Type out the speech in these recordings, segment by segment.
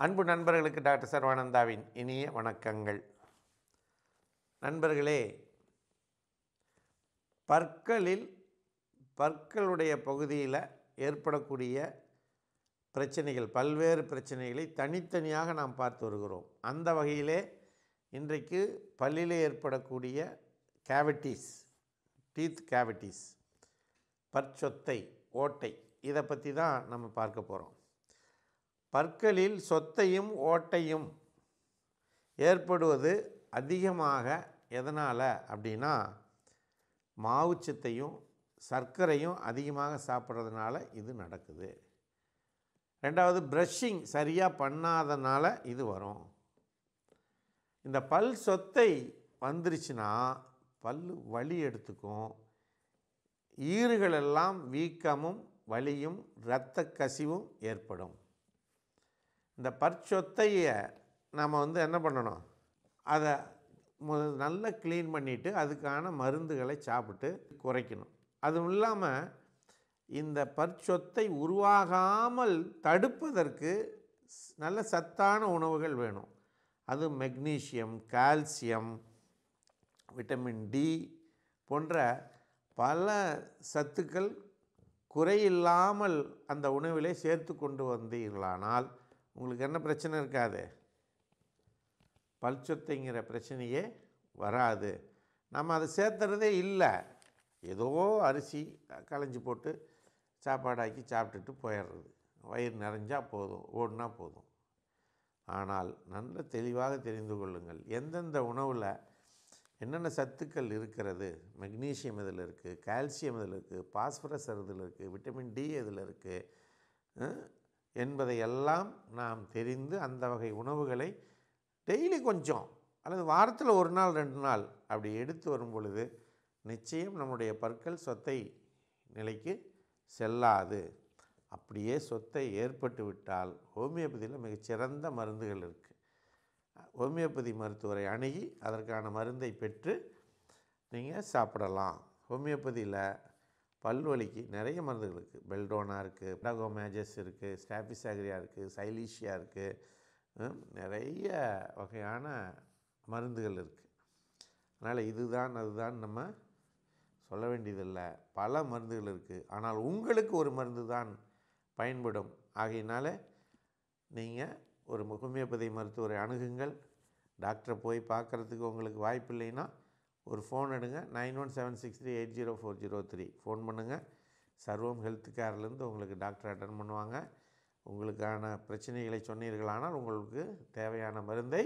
அன்பு நண்பர்களுக்கு டாக்டர் சர்வானந்தாவின் இனிய வணக்கங்கள். நண்பர்களே, பற்களுடைய பகுதியில் ஏற்படக்கூடிய பிரச்சனைகள், பல்வேறு பிரச்சனைகளை தனித்தனியாக நாம் பார்த்து வருகிறோம். அந்த வகையிலே இன்றைக்கு பல்லிலே ஏற்படக்கூடிய கேவிட்டிஸ், டீத் கேவிட்டிஸ், பற்சொத்தை, ஓட்டை, இதை பற்றி தான் நம்ம பார்க்க போகிறோம். பற்களில் சொத்தையும் ஓட்டையும் ஏற்படுவது அதிகமாக எதனால் அப்படின்னா, மாவுச்சத்தையும் சர்க்கரையும் அதிகமாக சாப்பிட்றதுனால இது நடக்குது. ரெண்டாவது, ப்ரஷ்ஷிங் சரியாக பண்ணாதனால இது வரும். இந்த பல் சொத்தை வந்துருச்சுன்னா பல் வலி எடுத்துக்கும், ஈறுகளெல்லாம் வீக்கமும் வலியும் இரத்த கசிவும் ஏற்படும். இந்த பற்சொத்தையை நம்ம என்ன பண்ணணும், அதை நல்லா க்ளீன் பண்ணிவிட்டு அதுக்கான மருந்துகளை சாப்பிட்டு குறைக்கணும். அதுவும் இல்லாமல் இந்த பற்சொத்தை உருவாகாமல் தடுப்பதற்கு நல்ல சத்தான உணவுகள் வேணும். அது மெக்னீசியம், கால்சியம், விட்டமின் டி போன்ற பல சத்துக்கள் குறையில்லாமல் அந்த உணவிலே சேர்த்து கொண்டு வந்தீர்களானால் உங்களுக்கு என்ன பிரச்சனை இருக்காது, பல்சொத்தைங்கிற பிரச்சனையே வராது. நம்ம அதை சேர்த்துறதே இல்லை, ஏதோ அரிசி களைஞ்சி போட்டு சாப்பாடாக்கி சாப்பிட்டுட்டு போயிடுறது, வயிறு நிறைஞ்சால் போதும், ஓடினா போதும். ஆனால் நல்ல தெளிவாக தெரிந்து கொள்ளுங்கள், எந்தெந்த உணவில் என்னென்ன சத்துக்கள் இருக்கிறது, மெக்னீசியம் இதில் இருக்குது, கால்சியம் இதில் இருக்குது, பாஸ்பரஸ் இதில் இருக்குது, விட்டமின் டி இதில் இருக்குது என்பதையெல்லாம் நாம் தெரிந்து அந்த வகை உணவுகளை டெய்லி கொஞ்சம் அல்லது வாரத்தில் ஒரு நாள் 2 நாள் அப்படி எடுத்து வரும் பொழுது நிச்சயம் நம்முடைய பற்கள் சொத்தை நிலைக்கு செல்லாது. அப்படியே சொத்தை ஏற்பட்டு விட்டால் ஹோமியோபதியில் மிகச்சிறந்த மருந்துகள் இருக்குது. ஹோமியோபதி மருத்துவரை அணுகி அதற்கான மருந்தை பெற்று நீங்கள் சாப்பிடலாம். ஹோமியோபதியில் பல்வலிக்கு நிறைய மருந்துகள் இருக்குது. பெல்டோனா இருக்குது, டகோமேஜஸ் இருக்குது, ஸ்டாபிசாக்ரியா இருக்குது, சைலீஷியா இருக்குது, நிறைய வகையான மருந்துகள் இருக்குது. அதனால் இதுதான் அதுதான் நம்ம சொல்ல வேண்டியதில்லை, பல மருந்துகள் இருக்குது. ஆனால் உங்களுக்கு ஒரு மருந்து தான் பயன்படும். ஆகையினால நீங்கள் ஒரு ஹோமியோபதி மருத்துவரை அணுகுங்கள். டாக்டரை போய் பார்க்குறதுக்கு உங்களுக்கு வாய்ப்பு இல்லைன்னா ஒரு ஃபோன் எடுங்க, 9176380403 ஃபோன் பண்ணுங்கள். சர்வம் ஹெல்த் கேர்லேருந்து உங்களுக்கு டாக்டர் அட்டன் பண்ணுவாங்க. உங்களுக்கான பிரச்சனைகளை சொன்னீர்களானால் உங்களுக்கு தேவையான மருந்தை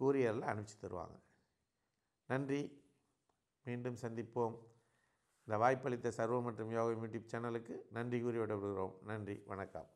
கூரியரில் அனுப்பிச்சி தருவாங்க. நன்றி, மீண்டும் சந்திப்போம். இந்த வாய்ப்பளித்த சர்வம் மற்றும் யோகா யூடியூப் சேனலுக்கு நன்றி கூறி விடைபெறுகிறோம். நன்றி, வணக்கம்.